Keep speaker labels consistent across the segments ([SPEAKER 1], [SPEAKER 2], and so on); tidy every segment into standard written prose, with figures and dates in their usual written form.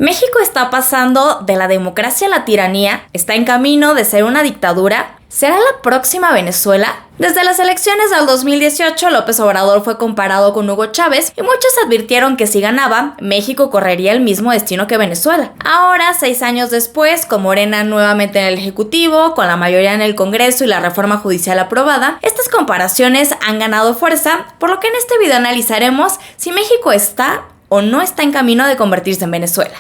[SPEAKER 1] ¿México está pasando de la democracia a la tiranía? ¿Está en camino de ser una dictadura? ¿Será la próxima Venezuela? Desde las elecciones del 2018, López Obrador fue comparado con Hugo Chávez y muchos advirtieron que si ganaba, México correría el mismo destino que Venezuela. Ahora, 6 años después, con Morena nuevamente en el Ejecutivo, con la mayoría en el Congreso y la reforma judicial aprobada, estas comparaciones han ganado fuerza, por lo que en este video analizaremos si México está o no está en camino de convertirse en Venezuela.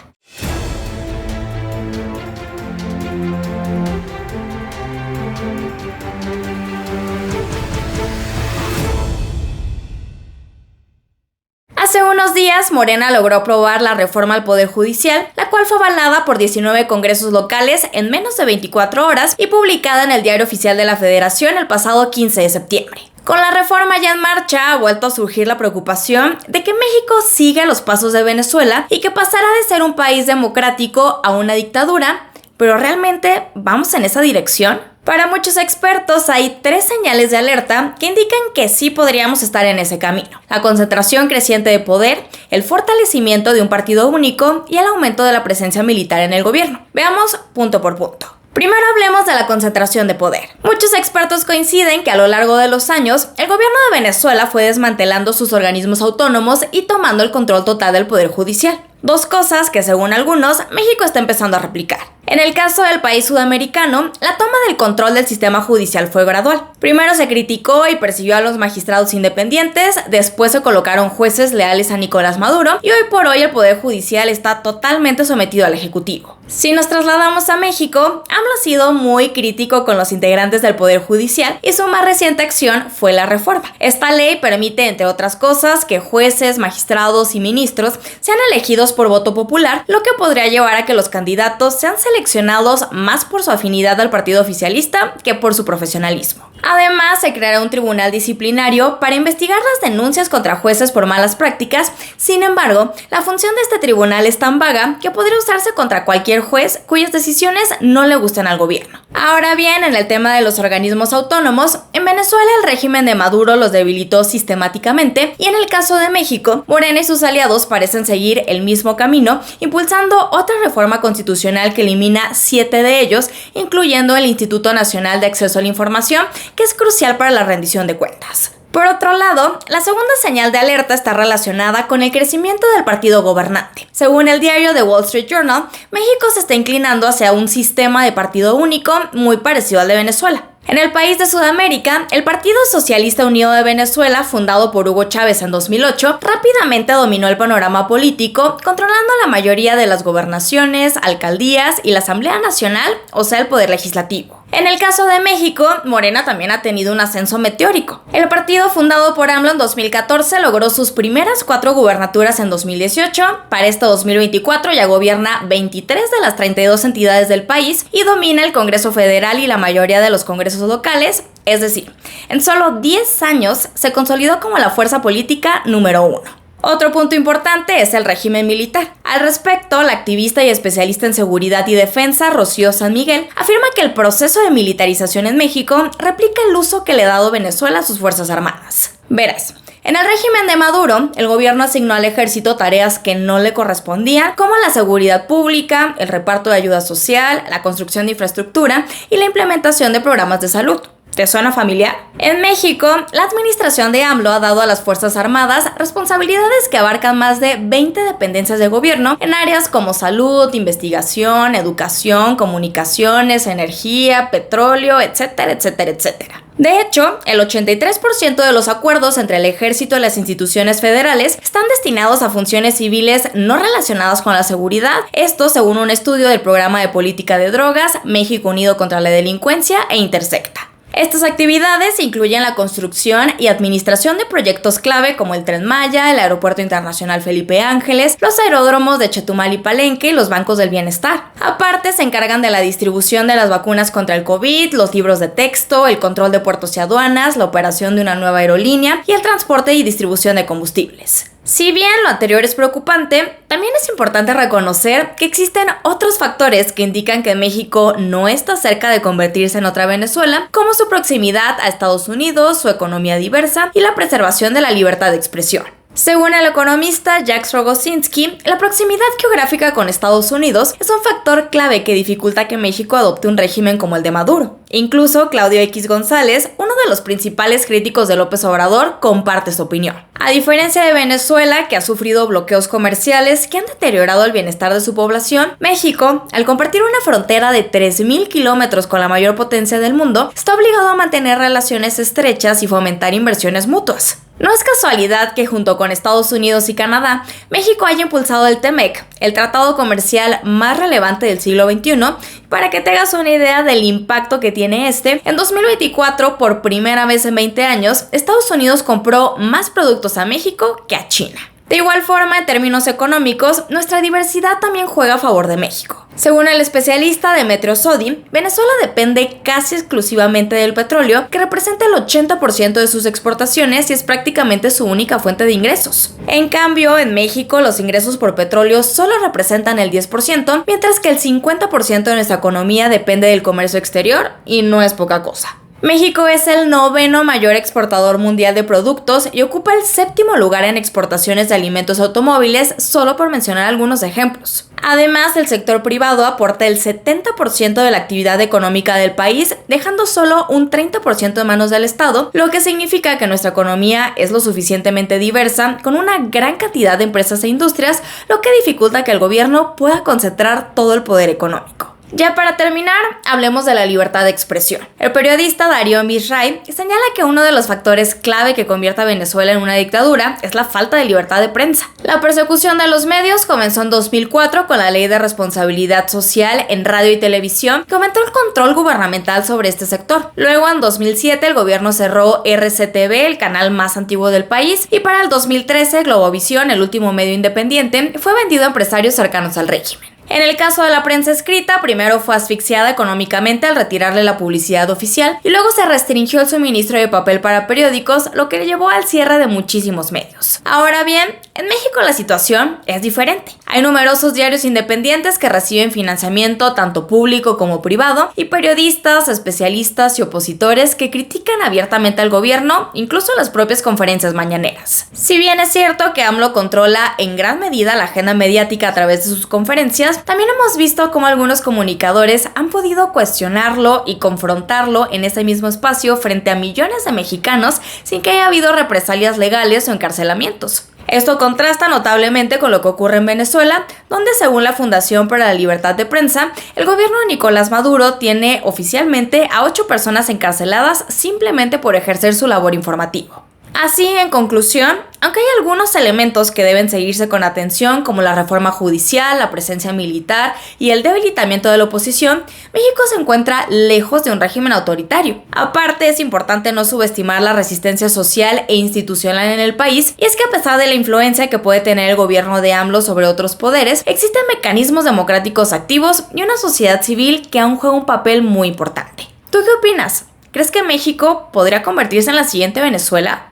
[SPEAKER 1] Hace unos días, Morena logró aprobar la reforma al Poder Judicial, la cual fue avalada por 19 congresos locales en menos de 24 horas y publicada en el Diario Oficial de la Federación el pasado 15 de septiembre. Con la reforma ya en marcha, ha vuelto a surgir la preocupación de que México siga los pasos de Venezuela y que pasará de ser un país democrático a una dictadura, pero ¿realmente vamos en esa dirección? Para muchos expertos hay 3 señales de alerta que indican que sí podríamos estar en ese camino: la concentración creciente de poder, el fortalecimiento de un partido único y el aumento de la presencia militar en el gobierno. Veamos punto por punto. Primero hablemos de la concentración de poder. Muchos expertos coinciden que a lo largo de los años, el gobierno de Venezuela fue desmantelando sus organismos autónomos y tomando el control total del poder judicial. 2 cosas que, según algunos, México está empezando a replicar. En el caso del país sudamericano, la toma del control del sistema judicial fue gradual. Primero se criticó y persiguió a los magistrados independientes, después se colocaron jueces leales a Nicolás Maduro y hoy por hoy el poder judicial está totalmente sometido al ejecutivo. Si nos trasladamos a México, AMLO ha sido muy crítico con los integrantes del poder judicial y su más reciente acción fue la reforma. Esta ley permite, entre otras cosas, que jueces, magistrados y ministros sean elegidos por voto popular, lo que podría llevar a que los candidatos sean seleccionados más por su afinidad al partido oficialista que por su profesionalismo. Además, se creará un tribunal disciplinario para investigar las denuncias contra jueces por malas prácticas. Sin embargo, la función de este tribunal es tan vaga que podría usarse contra cualquier juez cuyas decisiones no le gusten al gobierno. Ahora bien, en el tema de los organismos autónomos, en Venezuela el régimen de Maduro los debilitó sistemáticamente y en el caso de México, Morena y sus aliados parecen seguir el mismo camino, impulsando otra reforma constitucional que elimina 7 de ellos, incluyendo el Instituto Nacional de Acceso a la Información, que es crucial para la rendición de cuentas. Por otro lado, la segunda señal de alerta está relacionada con el crecimiento del partido gobernante. Según el diario The Wall Street Journal, México se está inclinando hacia un sistema de partido único muy parecido al de Venezuela. En el país de Sudamérica, el Partido Socialista Unido de Venezuela, fundado por Hugo Chávez en 2008, rápidamente dominó el panorama político, controlando la mayoría de las gobernaciones, alcaldías y la Asamblea Nacional, o sea, el poder legislativo. En el caso de México, Morena también ha tenido un ascenso meteórico. El partido fundado por AMLO en 2014 logró sus primeras 4 gubernaturas en 2018, para este 2024 ya gobierna 23 de las 32 entidades del país y domina el Congreso Federal y la mayoría de los congresos locales, es decir, en solo 10 años se consolidó como la fuerza política número 1. Otro punto importante es el régimen militar. Al respecto, la activista y especialista en seguridad y defensa Rocío San Miguel afirma que el proceso de militarización en México replica el uso que le ha dado Venezuela a sus fuerzas armadas. Verás, en el régimen de Maduro, el gobierno asignó al ejército tareas que no le correspondían, como la seguridad pública, el reparto de ayuda social, la construcción de infraestructura y la implementación de programas de salud. ¿Te suena familiar? En México, la administración de AMLO ha dado a las Fuerzas Armadas responsabilidades que abarcan más de 20 dependencias de gobierno en áreas como salud, investigación, educación, comunicaciones, energía, petróleo, etcétera, etcétera, etcétera. De hecho, el 83% de los acuerdos entre el ejército y las instituciones federales están destinados a funciones civiles no relacionadas con la seguridad, esto según un estudio del Programa de Política de Drogas, México Unido contra la Delincuencia e Intersecta. Estas actividades incluyen la construcción y administración de proyectos clave como el Tren Maya, el Aeropuerto Internacional Felipe Ángeles, los aeródromos de Chetumal y Palenque y los bancos del bienestar. Aparte, se encargan de la distribución de las vacunas contra el COVID, los libros de texto, el control de puertos y aduanas, la operación de una nueva aerolínea y el transporte y distribución de combustibles. Si bien lo anterior es preocupante, también es importante reconocer que existen otros factores que indican que México no está cerca de convertirse en otra Venezuela, como su proximidad a Estados Unidos, su economía diversa y la preservación de la libertad de expresión. Según el economista Jacques Rogozinski, la proximidad geográfica con Estados Unidos es un factor clave que dificulta que México adopte un régimen como el de Maduro. Incluso Claudio X González, uno de los principales críticos de López Obrador, comparte su opinión. A diferencia de Venezuela, que ha sufrido bloqueos comerciales que han deteriorado el bienestar de su población, México, al compartir una frontera de 3.000 kilómetros con la mayor potencia del mundo, está obligado a mantener relaciones estrechas y fomentar inversiones mutuas. No es casualidad que junto con Estados Unidos y Canadá, México haya impulsado el TEMEC, el tratado comercial más relevante del siglo XXI. Para que te hagas una idea del impacto que tiene en 2024, por primera vez en 20 años, Estados Unidos compró más productos a México que a China. De igual forma, en términos económicos, nuestra diversidad también juega a favor de México. Según el especialista Demetrio Sodi, Venezuela depende casi exclusivamente del petróleo, que representa el 80% de sus exportaciones y es prácticamente su única fuente de ingresos. En cambio, en México los ingresos por petróleo solo representan el 10%, mientras que el 50% de nuestra economía depende del comercio exterior, y no es poca cosa. México es el 9º mayor exportador mundial de productos y ocupa el 7º lugar en exportaciones de alimentos y automóviles, solo por mencionar algunos ejemplos. Además, el sector privado aporta el 70% de la actividad económica del país, dejando solo un 30% en manos del Estado, lo que significa que nuestra economía es lo suficientemente diversa, con una gran cantidad de empresas e industrias, lo que dificulta que el gobierno pueda concentrar todo el poder económico. Ya para terminar, hablemos de la libertad de expresión. El periodista Darío Misray señala que uno de los factores clave que convierte a Venezuela en una dictadura es la falta de libertad de prensa. La persecución de los medios comenzó en 2004 con la Ley de Responsabilidad Social en Radio y Televisión, que aumentó el control gubernamental sobre este sector. Luego, en 2007, el gobierno cerró RCTV, el canal más antiguo del país, y para el 2013, Globovisión, el último medio independiente, fue vendido a empresarios cercanos al régimen. En el caso de la prensa escrita, primero fue asfixiada económicamente al retirarle la publicidad oficial y luego se restringió el suministro de papel para periódicos, lo que llevó al cierre de muchísimos medios. Ahora bien, en México la situación es diferente. Hay numerosos diarios independientes que reciben financiamiento tanto público como privado y periodistas, especialistas y opositores que critican abiertamente al gobierno, incluso en las propias conferencias mañaneras. Si bien es cierto que AMLO controla en gran medida la agenda mediática a través de sus conferencias, también hemos visto cómo algunos comunicadores han podido cuestionarlo y confrontarlo en ese mismo espacio frente a millones de mexicanos sin que haya habido represalias legales o encarcelamientos. Esto contrasta notablemente con lo que ocurre en Venezuela, donde según la Fundación para la Libertad de Prensa, el gobierno de Nicolás Maduro tiene oficialmente a 8 personas encarceladas simplemente por ejercer su labor informativa. Así, en conclusión, aunque hay algunos elementos que deben seguirse con atención, como la reforma judicial, la presencia militar y el debilitamiento de la oposición, México se encuentra lejos de un régimen autoritario. Aparte, es importante no subestimar la resistencia social e institucional en el país, y es que a pesar de la influencia que puede tener el gobierno de AMLO sobre otros poderes, existen mecanismos democráticos activos y una sociedad civil que aún juega un papel muy importante. ¿Tú qué opinas? ¿Crees que México podría convertirse en la siguiente Venezuela?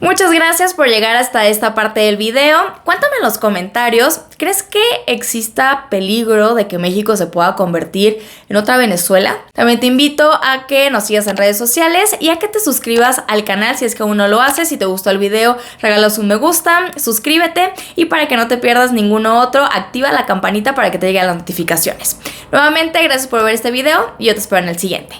[SPEAKER 1] Muchas gracias por llegar hasta esta parte del video. Cuéntame en los comentarios, ¿crees que exista peligro de que México se pueda convertir en otra Venezuela? También te invito a que nos sigas en redes sociales y a que te suscribas al canal si es que aún no lo haces. Si te gustó el video, regálanos un me gusta, suscríbete y para que no te pierdas ninguno otro, activa la campanita para que te lleguen las notificaciones. Nuevamente, gracias por ver este video y yo te espero en el siguiente.